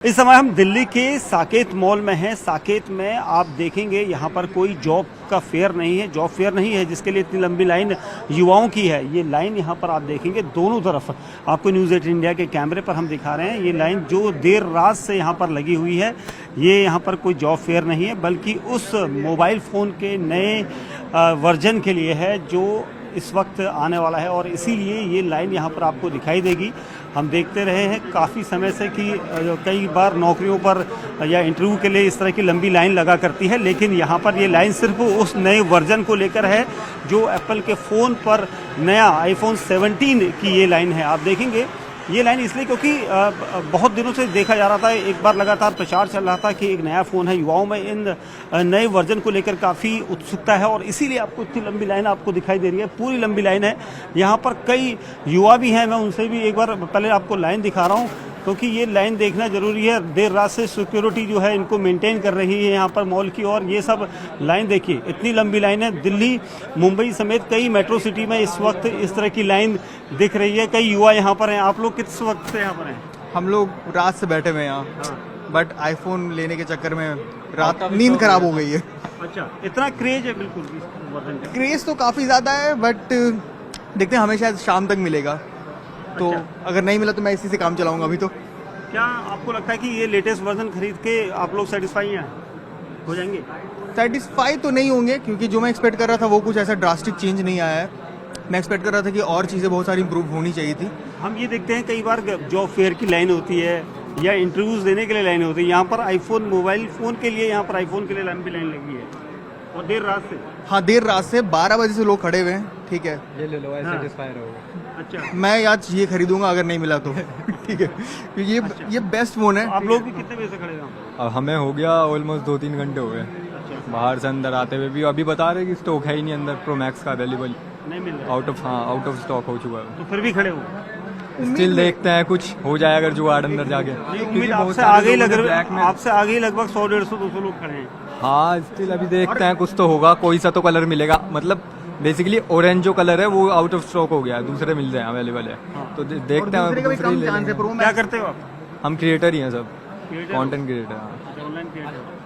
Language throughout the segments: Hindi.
इस समय हम दिल्ली के साकेत मॉल में हैं। साकेत में आप देखेंगे यहाँ पर कोई जॉब का फेयर नहीं है, जॉब फेयर नहीं है जिसके लिए इतनी लंबी लाइन युवाओं की है। ये लाइन यहाँ पर आप देखेंगे दोनों तरफ, आपको न्यूज़ 18 इंडिया के कैमरे पर हम दिखा रहे हैं। ये लाइन जो देर रात से यहाँ पर लगी हुई है, ये यहाँ पर कोई जॉब फेयर नहीं है बल्कि उस मोबाइल फ़ोन के नए वर्जन के लिए है जो इस वक्त आने वाला है और इसीलिए ये लाइन यहाँ पर आपको दिखाई देगी। हम देखते रहे हैं काफ़ी समय से कि कई बार नौकरियों पर या इंटरव्यू के लिए इस तरह की लंबी लाइन लगा करती है, लेकिन यहाँ पर ये लाइन सिर्फ उस नए वर्जन को लेकर है जो एप्पल के फ़ोन पर नया आईफोन 17 की ये लाइन है। आप देखेंगे ये लाइन इसलिए क्योंकि बहुत दिनों से देखा जा रहा था, एक बार लगातार प्रचार चल रहा था कि एक नया फ़ोन है, युवाओं में इन नए वर्जन को लेकर काफ़ी उत्सुकता है और इसीलिए आपको इतनी लंबी लाइन आपको दिखाई दे रही है। पूरी लंबी लाइन है, यहाँ पर कई युवा भी हैं। मैं उनसे भी एक बार पहले आपको लाइन दिखा रहा हूँ क्योंकि ये लाइन देखना ज़रूरी है। देर रात से सिक्योरिटी जो है इनको मेंटेन कर रही है यहाँ पर मॉल की, और ये सब लाइन देखिए इतनी लंबी लाइन है। दिल्ली, मुंबई समेत कई मेट्रो सिटी में इस वक्त इस तरह की लाइन दिख रही है। कई युवा यहाँ पर हैं। आप लोग किस वक्त से यहाँ पर हैं? हम लोग रात से बैठे हुए हैं यहाँ, बट आईफोन लेने के चक्कर में रात नींद खराब हो गई है। अच्छा, इतना क्रेज है? बिल्कुल क्रेज तो काफ़ी ज़्यादा है, बट देखते हैं, हमें शायद शाम तक मिलेगा। तो अगर नहीं मिला तो मैं इसी से काम चलाऊंगा अभी। तो क्या आपको लगता है कि ये लेटेस्ट वर्जन खरीद के आप लोग सेटिस्फाई हो जाएंगे? सेटिस्फाई तो नहीं होंगे क्योंकि जो मैं एक्सपेक्ट कर रहा था वो कुछ ऐसा ड्रास्टिक चेंज नहीं आया है। मैं एक्सपेक्ट कर रहा था कि और चीज़ें बहुत सारी इंप्रूव होनी चाहिए थी। हम ये देखते हैं कई बार जॉब फेयर की लाइन होती है या इंटरव्यूज देने के लिए लाइन होती है, यहाँ पर आईफोन मोबाइल फ़ोन के लिए, यहाँ पर आईफोन के लिए लंबी लाइन लगी है और देर रात से। हाँ, देर रात से 12 बजे से लोग खड़े हुए हैं। ठीक है, ये ले लो, सेटिस्फाई रहोगे। अच्छा, मैं आज ये खरीदूंगा अगर नहीं मिला तो। ठीक है, क्योंकि ये बेस्ट फोन है। आप लोग भी कितने बजे से खड़े हैं? अब हमें हो गया ऑलमोस्ट 2-3 घंटे हो गए बाहर से अंदर आते हुए भी। अभी बता रहे कि स्टॉक है ही नहीं अंदर, प्रो मैक्स का अवेलेबल नहीं मिल रहा, आउट ऑफ स्टॉक हो चुका है। तो फिर भी खड़े हो? स्टिल देखते हैं कुछ हो जाए अगर जुगाड़ अंदर जाके। उम्मीद आपसे आगे ही लगभग 100, 150, 200 लोग खड़े हैं। हाँ, स्टिल अभी देखते हैं, कुछ तो होगा, कोई सा तो कलर मिलेगा। मतलब बेसिकली ऑरेंज जो कलर है वो आउट ऑफ स्टॉक हो गया है, दूसरे मिल जाए अवेलेबल है। तो देखते हैं। क्या करते हो आप? हम क्रिएटर ही हैं सब, कंटेंट क्रिएटर। Online creator.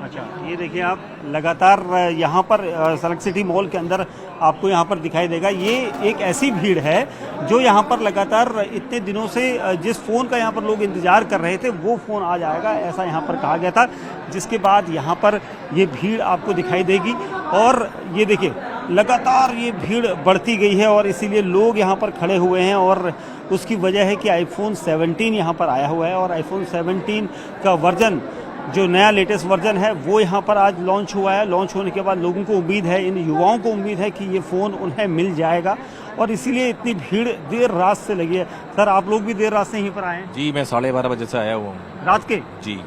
अच्छा, ये देखिए आप लगातार यहाँ पर सलेक्ट सिटी मॉल के अंदर आपको यहाँ पर दिखाई देगा। ये एक ऐसी भीड़ है जो यहाँ पर लगातार इतने दिनों से जिस फ़ोन का यहाँ पर लोग इंतज़ार कर रहे थे वो फ़ोन आ जाएगा ऐसा यहाँ पर कहा गया था, जिसके बाद यहाँ पर ये भीड़ आपको दिखाई देगी। और ये देखिए लगातार ये भीड़ बढ़ती गई है और इसीलिए लोग यहाँ पर खड़े हुए हैं और उसकी वजह है कि आईफोन 17 यहाँ पर आया हुआ है और आईफोन 17 का वर्जन, जो नया लेटेस्ट वर्जन है, वो यहाँ पर आज लॉन्च हुआ है। लॉन्च होने के बाद लोगों को उम्मीद है, इन युवाओं को उम्मीद है कि ये फ़ोन उन्हें मिल जाएगा और इसीलिए इतनी भीड़ देर रात से लगी है। सर, आप लोग भी देर रात से यहीं पर आए हैं? जी, मैं 12:30 बजे से आया हुआ हूँ। रात के? जी,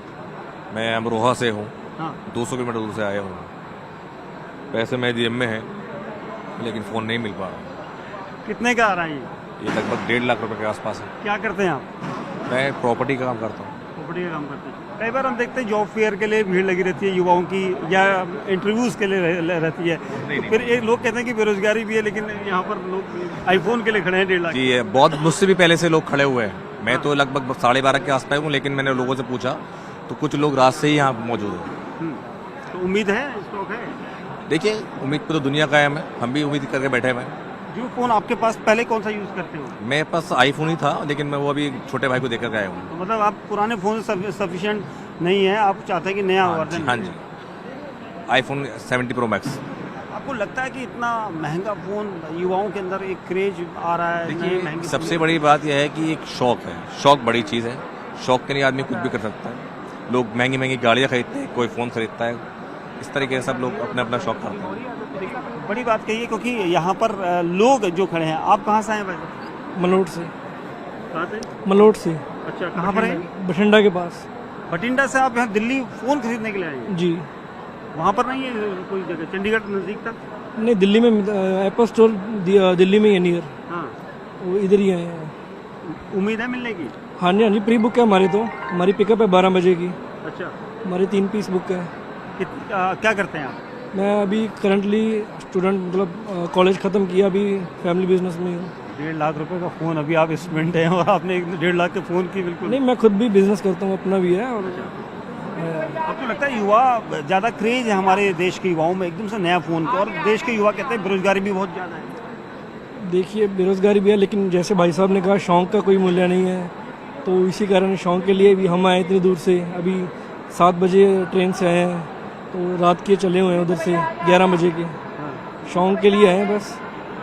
मैं अमरोहा से हूँ। हाँ, 200 किलोमीटर दूर से आया हूँ। पैसे मेरे जेब में हैं लेकिन फ़ोन नहीं मिल पा रहा। कितने का आ रहा है ये लगभग 1.5 लाख रुपए के आसपास है। क्या करते हैं आप? मैं प्रॉपर्टी का काम करता हूँ। प्रॉपर्टी का काम करते हैं। कई बार हम देखते हैं जॉब फेयर के लिए भीड़ लगी रहती है युवाओं की या इंटरव्यूज़ के लिए रहती है। तो फिर एक लोग कहते हैं कि बेरोजगारी भी है, लेकिन यहाँ पर लोग आईफोन के लिए खड़े हैं 1.5 लाख। जी, बहुत मुझसे भी पहले से लोग खड़े हुए हैं। मैं तो लगभग 12:30 के आसपास हूँ, लेकिन मैंने लोगों से पूछा तो कुछ लोग रात से ही यहाँ मौजूद हैं। तो उम्मीद है, स्टॉक है? देखिए, उम्मीद पर तो दुनिया कायम है, हम भी उम्मीद करके बैठे हुए हैं। जो फ़ोन आपके पास पहले कौन सा यूज़ करते हो? मेरे पास आईफोन ही था, लेकिन मैं वो अभी छोटे भाई को देकर के आया हूँ। तो मतलब आप पुराने फ़ोन से सफिशिएंट नहीं है, आप चाहते हैं कि नया वर्जन? हाँ जी, आईफोन 17 प्रो मैक्स। आपको लगता है कि इतना महंगा फ़ोन, युवाओं के अंदर एक क्रेज आ रहा है? देखिए, सबसे बड़ी बात यह है कि एक शौक है। शौक बड़ी चीज़ है। शौक के लिए आदमी कुछ भी कर सकता है। लोग महंगी महंगी गाड़ियाँ खरीदते हैं, कोई फ़ोन खरीदता है। इस तरीके से सब लोग अपना अपना शौक करते हैं। बड़ी बात कही है क्योंकि यहाँ पर लोग जो खड़े हैं। आप कहाँ से आए वैसे? मलोट से। कहाँ से? मलोट से। अच्छा, कहाँ पर है? बठिंडा के पास। बठिंडा से आप यहाँ दिल्ली फ़ोन खरीदने के लिए आए हैं? जी। वहाँ पर नहीं है कोई जगह, चंडीगढ़ नज़दीक तक? नहीं, दिल्ली में एप्पल स्टोर दिल्ली में ही है नियर। हाँ, वो इधर ही आए हैं। उम्मीद है मिलने की? हाँ जी, हाँ जी, प्री बुक है हमारी। तो हमारी पिकअप है 12 बजे की। अच्छा, हमारी 3 पीस बुक है। क्या करते हैं आप? मैं अभी करंटली स्टूडेंट, मतलब कॉलेज ख़त्म किया, अभी फैमिली बिजनेस में हूँ। 1.5 लाख रुपए का फ़ोन, अभी आप स्टूडेंट हैं और आपने 1.5 लाख के फ़ोन की बिल्कुल। नहीं, मैं खुद भी बिजनेस करता हूँ, अपना भी है। और आपको लगता है युवा ज़्यादा क्रेज है हमारे देश के युवाओं में एकदम से नया फ़ोन को, और देश के युवा कहते हैं बेरोजगारी भी बहुत ज़्यादा है। देखिए, बेरोजगारी भी है, लेकिन जैसे भाई साहब ने कहा, शौक का कोई मूल्य नहीं है। तो इसी कारण शौक के लिए भी हम आए इतनी दूर से। अभी 7 बजे ट्रेन से आए हैं, तो रात के चले हुए हैं उधर से 11 बजे के। शौक के लिए आए हैं बस।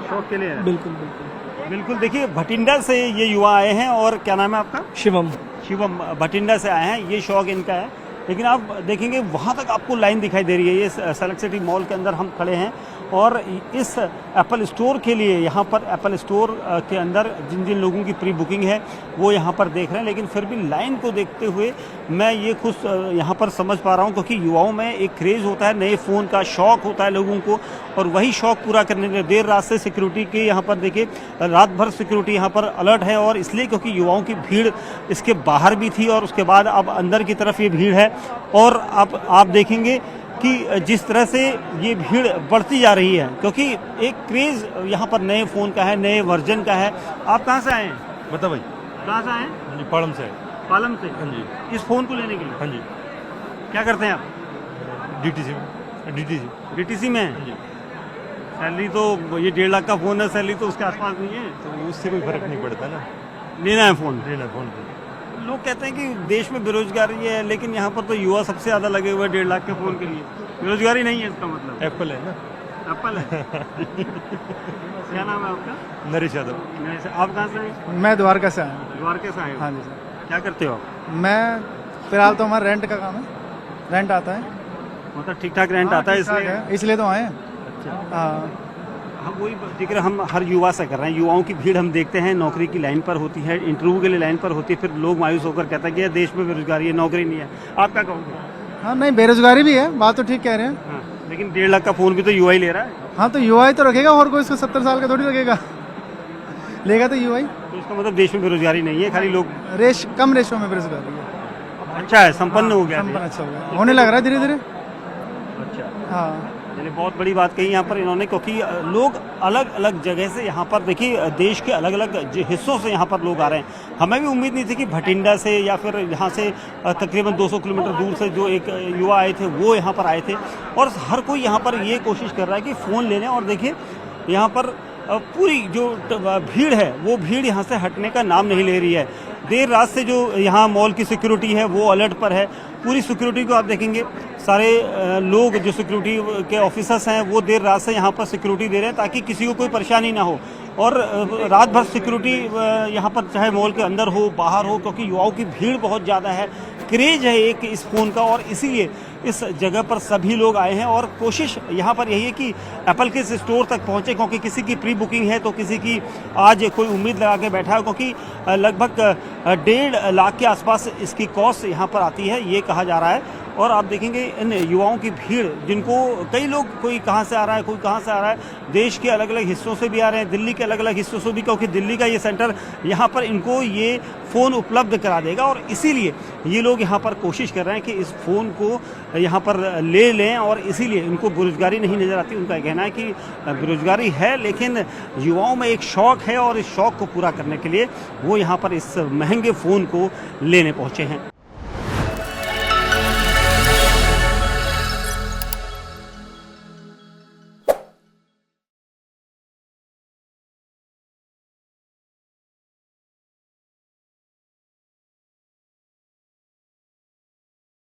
शौक के लिए है। बिल्कुल बिल्कुल। बिल्कुल, देखिए भटिंडा से ये युवा आए हैं, और क्या नाम है आपका? शिवम। शिवम भटिंडा से आए हैं, ये शौक इनका है। लेकिन आप देखेंगे वहाँ तक आपको लाइन दिखाई दे रही है। ये सेलेक्ट सिटी मॉल के अंदर हम खड़े हैं, और इस एप्पल स्टोर के लिए यहाँ पर एप्पल स्टोर के अंदर जिन जिन लोगों की प्री बुकिंग है वो यहाँ पर देख रहे हैं। लेकिन फिर भी लाइन को देखते हुए मैं ये खुद यहाँ पर समझ पा रहा हूँ, क्योंकि युवाओं में एक क्रेज़ होता है, नए फ़ोन का शौक़ होता है लोगों को, और वही शौक़ पूरा करने के लिए देर रात से सिक्योरिटी के यहाँ पर देखिए रात भर सिक्योरिटी यहाँ पर अलर्ट है। और इसलिए क्योंकि युवाओं की भीड़ इसके बाहर भी थी, और उसके बाद अब अंदर की तरफ ये भीड़ है। और अब आप देखेंगे कि जिस तरह से ये भीड़ बढ़ती जा रही है, क्योंकि एक क्रेज़ यहाँ पर नए फ़ोन का है, नए वर्जन का है। आप कहाँ से आए हैं? बता भाई। कहाँ से आए हैं? हाँ जी, पालम से है। पालम से? हाँ जी। इस फ़ोन को लेने के लिए? हाँ जी। क्या करते हैं आप? डीटीसी में। डीटीसी में? हाँ जी। सैलरी तो ये 1.5 लाख का फ़ोन है, सैलरी तो उसके आसपास नहीं है। तो उससे कोई फर्क नहीं पड़ता ना, लेना है फ़ोन। लेना फ़ोन पे। लोग कहते हैं कि देश में बेरोजगारी है, लेकिन यहाँ पर तो युवा सबसे ज़्यादा लगे हुए हैं 1.5 लाख के फ़ोन के लिए। बेरोजगारी नहीं है इसका मतलब? एप्पल है ना। एप्पल है। क्या नाम है आपका? नरेश यादव। आप कहाँ से हैं? मैं द्वारका से आया हूँ। द्वारका से आए हो? हाँ जी सर। क्या करते हो आप? मैं फिलहाल तो हमारा रेंट का काम है, रेंट आता है। मतलब ठीक ठाक रेंट हाँ, आता है ठीक-ठाक इसलिए? है, इसलिए तो आए हैं। अच्छा। हाँ। हम वही जिक्र हम हर युवा से कर रहे हैं। युवाओं की भीड़ हम देखते हैं, नौकरी की लाइन पर होती है, इंटरव्यू के लिए लाइन पर होती है, फिर लोग मायूस होकर कहते हैं कि ये देश में बेरोजगारी है, नौकरी नहीं है। आप क्या कहोगे? हाँ नहीं, बेरोजगारी भी है, बात तो ठीक कह रहे हैं। हाँ, लेकिन 1.5 लाख का फ़ोन भी तो युवा ही ले रहा है। हाँ तो युवा ही तो रखेगा, और कोई इसको 70 साल का थोड़ी रखेगा। लेगा तो युवा ही। तो इसका मतलब देश में बेरोजगारी नहीं है, खाली लोग कम रेशो में बेरोजगारी है। अच्छा है, संपन्न हो गया। संपन्न अच्छा हो गया, होने लग रहा है धीरे धीरे। अच्छा, हाँ। यानी बहुत बड़ी बात कही यहाँ पर इन्होंने, क्योंकि लोग अलग अलग जगह से यहाँ पर देखिए देश के अलग अलग हिस्सों से यहाँ पर लोग आ रहे हैं। हमें भी उम्मीद नहीं थी कि भटिंडा से या फिर यहाँ से तकरीबन 200 किलोमीटर दूर से जो एक युवा आए थे वो यहाँ पर आए थे, और हर कोई यहाँ पर ये कोशिश कर रहा है कि फ़ोन लेने। और देखिए यहाँ पर पूरी जो भीड़ है वो भीड़ यहाँ से हटने का नाम नहीं ले रही है। देर रात से जो यहाँ मॉल की सिक्योरिटी है वो अलर्ट पर है। पूरी सिक्योरिटी को आप देखेंगे, सारे लोग जो सिक्योरिटी के ऑफिसर्स हैं वो देर रात से यहाँ पर सिक्योरिटी दे रहे हैं ताकि किसी को कोई परेशानी ना हो। और रात भर सिक्योरिटी यहाँ पर चाहे मॉल के अंदर हो बाहर हो, क्योंकि युवाओं की भीड़ बहुत ज़्यादा है, क्रेज है एक इस फ़ोन का, और इसीलिए इस जगह पर सभी लोग आए हैं। और कोशिश यहाँ पर यही है कि एप्पल के इस स्टोर तक पहुँचे, क्योंकि किसी की प्री बुकिंग है तो किसी की आज कोई उम्मीद लगा के बैठा है, क्योंकि लगभग 1.5 लाख के आसपास इसकी कॉस्ट यहाँ पर आती है ये कहा जा रहा है। और आप देखेंगे इन युवाओं की भीड़, जिनको कई लोग, कोई कहाँ से आ रहा है, कोई कहाँ से आ रहा है, देश के अलग अलग हिस्सों से भी आ रहे हैं, दिल्ली के अलग अलग हिस्सों से भी, क्योंकि दिल्ली का ये सेंटर यहाँ पर इनको ये फ़ोन उपलब्ध करा देगा। और इसीलिए ये लोग यहाँ पर कोशिश कर रहे हैं कि इस फ़ोन को यहाँ पर ले लें, और इसीलिए इनको बेरोजगारी नहीं नज़र आती। उनका कहना है कि बेरोजगारी है, लेकिन युवाओं में एक शौक़ है, और इस शौक़ को पूरा करने के लिए वो यहाँ पर इस महंगे फ़ोन को लेने पहुँचे हैं।